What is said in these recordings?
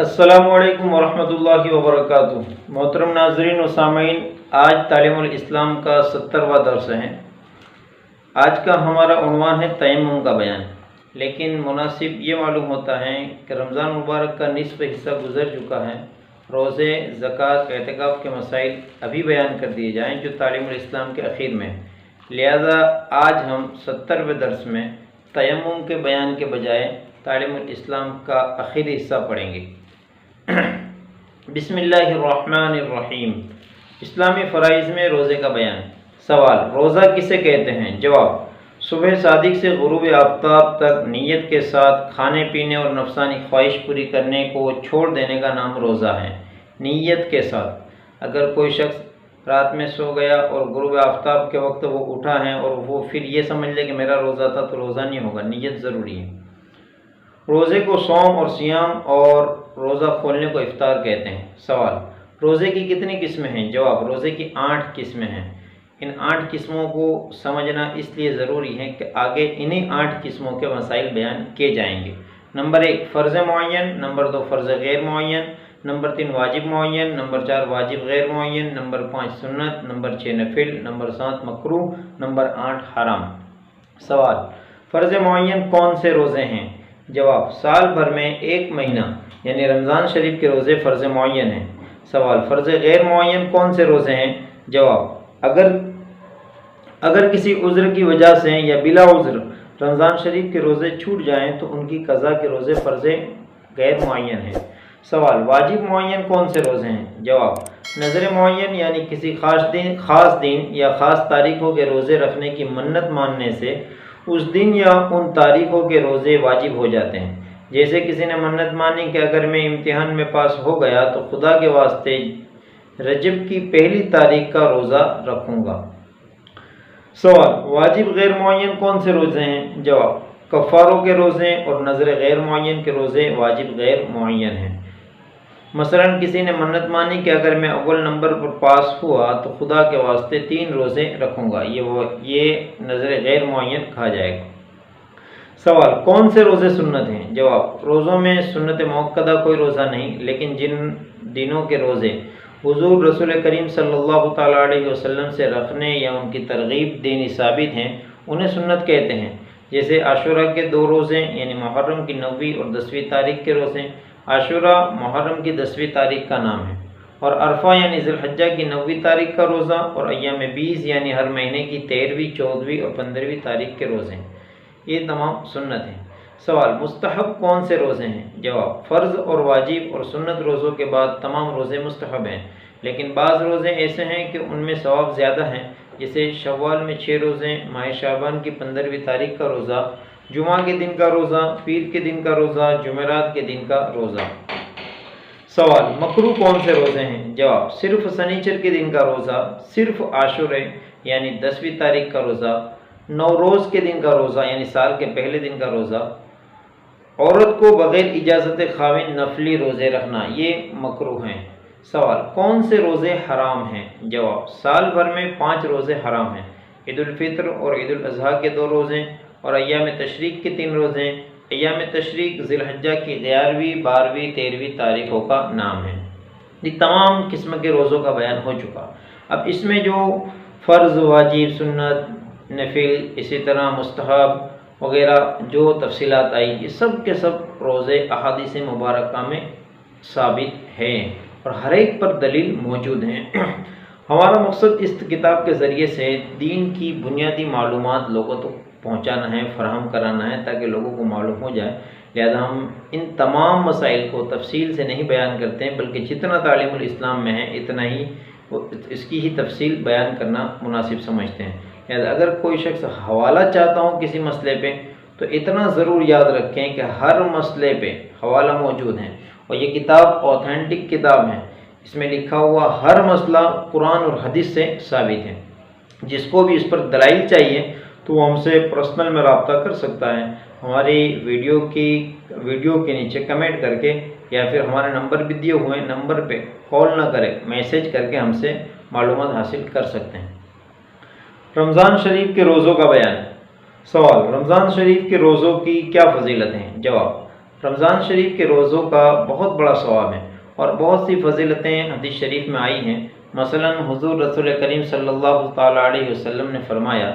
السلام علیکم ورحمۃ اللہ وبرکاتہ۔ محترم ناظرین و سامعین، آج تعلیم الاسلام کا 70واں درس ہے۔ آج کا ہمارا عنوان ہے تیمم کا بیان، لیکن مناسب یہ معلوم ہوتا ہے کہ رمضان مبارک کا نصف حصہ گزر چکا ہے۔ روزے، زکوٰۃ، اعتکاف کے مسائل ابھی بیان کر دیے جائیں جو تعلیم الاسلام کے اخیر میں ہیں۔ لہذا آج ہم 70ویں درس میں تیمم کے بیان کے بجائے تعلیم الاسلام کا آخری حصہ پڑھیں گے۔ بسم اللہ الرحمن الرحیم۔ اسلامی فرائض میں روزے کا بیان۔ سوال: روزہ کسے کہتے ہیں؟ جواب: صبح صادق سے غروب آفتاب تک نیت کے ساتھ کھانے پینے اور نفسانی خواہش پوری کرنے کو چھوڑ دینے کا نام روزہ ہے۔ نیت کے ساتھ، اگر کوئی شخص رات میں سو گیا اور غروب آفتاب کے وقت وہ اٹھا ہے اور وہ پھر یہ سمجھ لے کہ میرا روزہ تھا تو روزہ نہیں ہوگا، نیت ضروری ہے۔ روزے کو صوم اور صیام اور روزہ کھولنے کو افطار کہتے ہیں۔ سوال: روزے کی کتنی قسمیں ہیں؟ جواب: روزے کی 8 قسمیں ہیں۔ ان 8 قسموں کو سمجھنا اس لیے ضروری ہے کہ آگے انہی 8 قسموں کے مسائل بیان کیے جائیں گے۔ نمبر 1 فرض معین، نمبر 2 فرض غیر معین، نمبر 3 واجب معین، نمبر 4 واجب غیر معین، نمبر 5 سنت، نمبر 6 نفل، نمبر 7 مکروہ، نمبر 8 حرام۔ سوال: فرض معین کون سے روزے ہیں؟ جواب: سال بھر میں 1 مہینہ یعنی رمضان شریف کے روزے فرض معین ہیں۔ سوال: فرض غیر معین کون سے روزے ہیں؟ جواب: اگر کسی عذر کی وجہ سے یا بلا عذر رمضان شریف کے روزے چھوٹ جائیں تو ان کی قضا کے روزے فرض غیر معین ہیں۔ سوال: واجب معین کون سے روزے ہیں؟ جواب: نظر معین یعنی کسی خاص دن یا خاص تاریخوں کے روزے رکھنے کی منت ماننے سے اس دن یا ان تاریخوں کے روزے واجب ہو جاتے ہیں۔ جیسے کسی نے منت مانی کہ اگر میں امتحان میں پاس ہو گیا تو خدا کے واسطے رجب کی پہلی تاریخ کا روزہ رکھوں گا۔ سوال: واجب غیر معین کون سے روزے ہیں؟ جواب: کفاروں کے روزے اور نظر غیر معین کے روزے واجب غیر معین ہیں۔ مثلا کسی نے منت مانی کہ اگر میں اول نمبر پر پاس ہوا تو خدا کے واسطے 3 روزے رکھوں گا، یہ نظر غیر معین کہا جائے گا۔ سوال: کون سے روزے سنت ہیں؟ جواب: روزوں میں سنت موقدہ کوئی روزہ نہیں، لیکن جن دنوں کے روزے حضور رسول کریم صلی اللہ تعالیٰ علیہ وسلم سے رکھنے یا ان کی ترغیب دینی ثابت ہیں انہیں سنت کہتے ہیں۔ جیسے عاشورہ کے 2 روزے یعنی محرم کی 9ویں اور 10ویں تاریخ کے روزے۔ عاشورہ محرم کی 10ویں تاریخ کا نام ہے، اور عرفہ یعنی ذی الحجہ کی 9ویں تاریخ کا روزہ، اور ایام بیس یعنی ہر مہینے کی 13ویں، 14ویں اور 15ویں تاریخ کے روزے ہیں۔ یہ تمام سنت ہیں۔ سوال: مستحب کون سے روزے ہیں؟ جواب: فرض اور واجب اور سنت روزوں کے بعد تمام روزے مستحب ہیں، لیکن بعض روزے ایسے ہیں کہ ان میں ثواب زیادہ ہیں، جیسے شوال میں 6 روزے، ماہ شعبان کی 15ویں تاریخ کا روزہ، جمعہ کے دن کا روزہ، پیر کے دن کا روزہ، جمعرات کے دن کا روزہ۔ سوال: مکروہ کون سے روزے ہیں؟ جواب: صرف سنیچر کے دن کا روزہ، صرف عاشورے یعنی 10ویں تاریخ کا روزہ، نوروز کے دن کا روزہ یعنی سال کے پہلے دن کا روزہ، عورت کو بغیر اجازت خاوند نفلی روزے رکھنا، یہ مکروہ ہیں۔ سوال: کون سے روزے حرام ہیں؟ جواب: سال بھر میں 5 روزے حرام ہیں۔ عید الفطر اور عید الاضحیٰ کے 2 روزے اور ایام تشریق کے 3 روزے۔ ایام تشریق ذی الحجہ کی 11ویں، 12ویں، 13ویں تاریخوں کا نام ہے۔ یہ تمام قسم کے روزوں کا بیان ہو چکا۔ اب اس میں جو فرض، واجب، سنت، نفل، اسی طرح مستحب وغیرہ جو تفصیلات آئی، یہ سب کے سب روزے احادیث مبارکہ میں ثابت ہیں اور ہر ایک پر دلیل موجود ہیں۔ ہمارا مقصد اس کتاب کے ذریعے سے دین کی بنیادی معلومات لوگوں تک پہنچانا ہے، فراہم کرانا ہے، تاکہ لوگوں کو معلوم ہو جائے۔ لہذا ہم ان تمام مسائل کو تفصیل سے نہیں بیان کرتے ہیں، بلکہ جتنا تعلیم الاسلام میں ہے اتنا ہی اس کی ہی تفصیل بیان کرنا مناسب سمجھتے ہیں۔ لہذا اگر کوئی شخص حوالہ چاہتا ہوں کسی مسئلے پہ تو اتنا ضرور یاد رکھیں کہ ہر مسئلے پہ حوالہ موجود ہیں، اور یہ کتاب اوتھینٹک کتاب ہے۔ اس میں لکھا ہوا ہر مسئلہ قرآن اور حدیث سے ثابت ہے۔ جس کو بھی اس پر دلائل چاہیے تو وہ ہم سے پرسنل میں رابطہ کر سکتا ہے، ہماری ویڈیو کے نیچے کمنٹ کر کے، یا پھر ہمارے نمبر بھی دیے ہوئے نمبر پہ کال نہ کرے، میسج کر کے ہم سے معلومات حاصل کر سکتے ہیں۔ رمضان شریف کے روزوں کا بیان۔ سوال: رمضان شریف کے روزوں کی کیا فضیلت ہیں؟ جواب: رمضان شریف کے روزوں کا بہت بڑا ثواب ہے اور بہت سی فضیلتیں حدیث شریف میں آئی ہیں۔ مثلا حضور رسول کریم صلی اللہ تعالیٰ علیہ وسلم نے فرمایا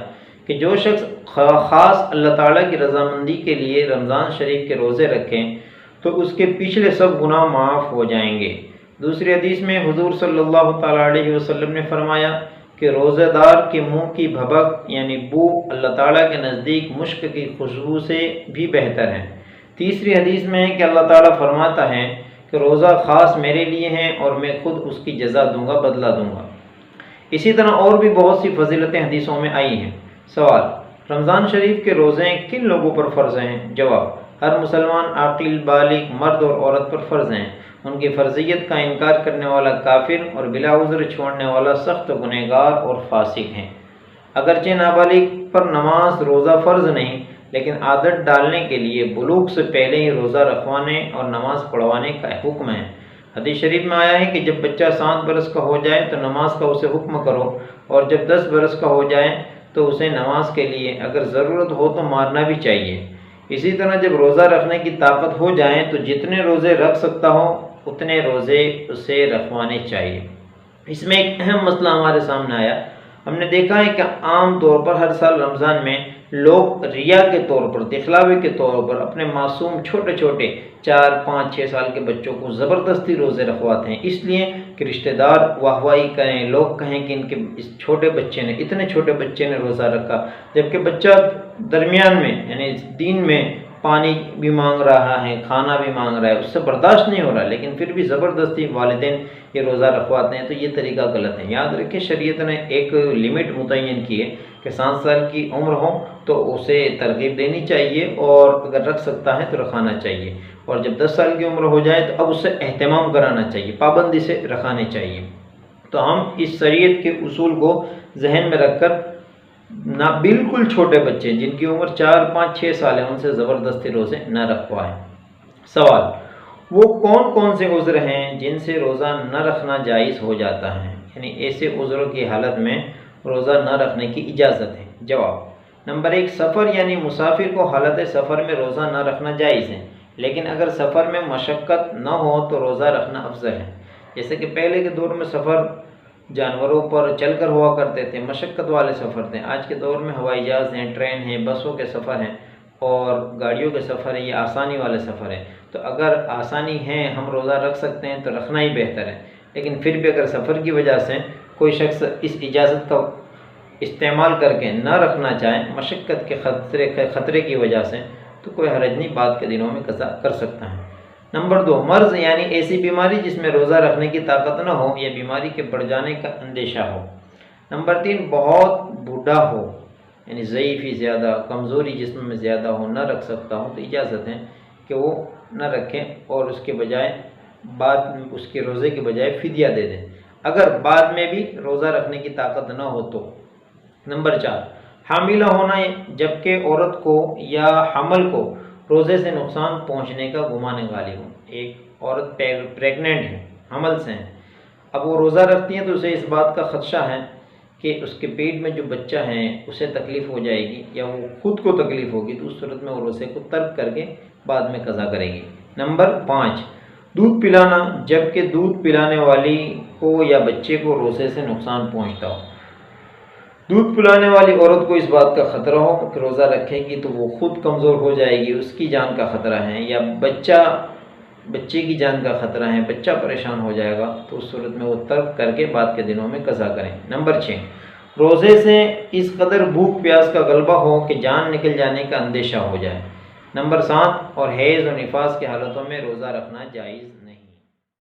کہ جو شخص خاص اللہ تعالیٰ کی رضامندی کے لیے رمضان شریف کے روزے رکھیں تو اس کے پچھلے سب گناہ معاف ہو جائیں گے۔ دوسری حدیث میں حضور صلی اللہ تعالیٰ علیہ وسلم نے فرمایا کہ روزہ دار کے منہ کی بھبک یعنی بو اللہ تعالیٰ کے نزدیک مشک کی خوشبو سے بھی بہتر ہے۔ تیسری حدیث میں ہے کہ اللہ تعالیٰ فرماتا ہے کہ روزہ خاص میرے لیے ہیں اور میں خود اس کی جزا دوں گا، بدلہ دوں گا۔ اسی طرح اور بھی بہت سی فضیلتیں حدیثوں میں آئی ہیں۔ سوال: رمضان شریف کے روزے کن لوگوں پر فرض ہیں؟ جواب: ہر مسلمان عاقل بالغ مرد اور عورت پر فرض ہیں۔ ان کی فرضیت کا انکار کرنے والا کافر اور بلا عذر چھوڑنے والا سخت گنہگار اور فاسق ہیں۔ اگرچہ نابالغ پر نماز روزہ فرض نہیں، لیکن عادت ڈالنے کے لیے بلوغ سے پہلے ہی روزہ رکھوانے اور نماز پڑھوانے کا حکم ہے۔ حدیث شریف میں آیا ہے کہ جب بچہ 7 برس کا ہو جائے تو نماز کا اسے حکم کرو، اور جب 10 برس کا ہو جائے تو اسے نماز کے لیے اگر ضرورت ہو تو مارنا بھی چاہیے۔ اسی طرح جب روزہ رکھنے کی طاقت ہو جائے تو جتنے روزے رکھ سکتا ہو اتنے روزے اسے رکھوانے چاہیے۔ اس میں ایک اہم مسئلہ ہمارے سامنے آیا۔ ہم نے دیکھا ہے کہ عام طور پر ہر سال رمضان میں لوگ ریا کے طور پر، دکھلاوے کے طور پر اپنے معصوم چھوٹے چھوٹے 4 5 6 سال کے بچوں کو زبردستی روزے رکھواتے ہیں، اس لیے کہ رشتہ دار واہ واہی کریں، لوگ کہیں کہ ان کے اس چھوٹے بچے نے، اتنے چھوٹے بچے نے روزہ رکھا، جبکہ بچہ درمیان میں یعنی دین میں پانی بھی مانگ رہا ہے، کھانا بھی مانگ رہا ہے، اس سے برداشت نہیں ہو رہا، لیکن پھر بھی زبردستی والدین یہ روزہ رکھواتے ہیں، تو یہ طریقہ غلط ہے۔ یاد رکھیں شریعت نے ایک لمٹ متعین کی ہے کہ 7 سال کی عمر ہو تو اسے ترغیب دینی چاہیے، اور اگر رکھ سکتا ہے تو رکھانا چاہیے، اور جب 10 سال کی عمر ہو جائے تو اب اسے اہتمام کرانا چاہیے، پابندی سے رکھانے چاہیے۔ تو ہم اس شریعت کے اصول کو ذہن میں رکھ کر نہ بالکل چھوٹے بچے جن کی عمر 4 5 6 سال ہے ان سے زبردستی روزے نہ رکھوائیں۔ سوال: وہ کون کون سے عذر ہیں جن سے روزہ نہ رکھنا جائز ہو جاتا ہے؟ یعنی ایسے عذروں کی حالت میں روزہ نہ رکھنے کی اجازت ہے۔ جواب: نمبر 1، سفر یعنی مسافر کو حالت سفر میں روزہ نہ رکھنا جائز ہے، لیکن اگر سفر میں مشقت نہ ہو تو روزہ رکھنا افضل ہے۔ جیسے کہ پہلے کے دور میں سفر جانوروں پر چل کر ہوا کرتے تھے، مشقت والے سفر تھے۔ آج کے دور میں ہوائی جہاز ہیں، ٹرین ہیں، بسوں کے سفر ہیں اور گاڑیوں کے سفر ہیں، یہ آسانی والے سفر ہیں۔ تو اگر آسانی ہے ہم روزہ رکھ سکتے ہیں تو رکھنا ہی بہتر ہے، لیکن پھر بھی اگر سفر کی وجہ سے کوئی شخص اس اجازت کا استعمال کر کے نہ رکھنا چاہے مشقت کے خطرے کی وجہ سے، تو کوئی حرج نہیں، بعد کے دنوں میں قضا کر سکتا ہے۔ نمبر 2، مرض یعنی ایسی بیماری جس میں روزہ رکھنے کی طاقت نہ ہو یا بیماری کے بڑھ جانے کا اندیشہ ہو۔ نمبر 3، بہت بوڑھا ہو یعنی ضعیفی زیادہ، کمزوری جسم میں زیادہ ہو، نہ رکھ سکتا ہو، تو اجازت ہے کہ وہ نہ رکھیں اور اس کے بجائے اس کے روزے کے بجائے فدیہ دے دیں اگر بعد میں بھی روزہ رکھنے کی طاقت نہ ہو تو۔ نمبر 4، حاملہ ہونا جبکہ عورت کو یا حمل کو روزے سے نقصان پہنچنے کا گمان غالب ہو۔ ایک عورت پریگننٹ ہے، حمل سے ہے، اب وہ روزہ رکھتی ہے تو اسے اس بات کا خدشہ ہے کہ اس کے پیٹ میں جو بچہ ہے اسے تکلیف ہو جائے گی یا وہ خود کو تکلیف ہوگی، تو اس صورت میں وہ روزے کو ترک کر کے بعد میں قضا کرے گی۔ نمبر 5، دودھ پلانا جبکہ دودھ پلانے والی کو یا بچے کو روزے سے نقصان پہنچتا ہو۔ دودھ پلانے والی عورت کو اس بات کا خطرہ ہو کہ روزہ رکھے گی تو وہ خود کمزور ہو جائے گی، اس کی جان کا خطرہ ہے، یا بچے کی جان کا خطرہ ہے، بچہ پریشان ہو جائے گا، تو اس صورت میں وہ ترک کر کے بعد کے دنوں میں قضا کریں۔ نمبر 6، روزے سے اس قدر بھوک پیاس کا غلبہ ہو کہ جان نکل جانے کا اندیشہ ہو جائے۔ نمبر 7، اور حیض و نفاس کی حالتوں میں روزہ رکھنا جائز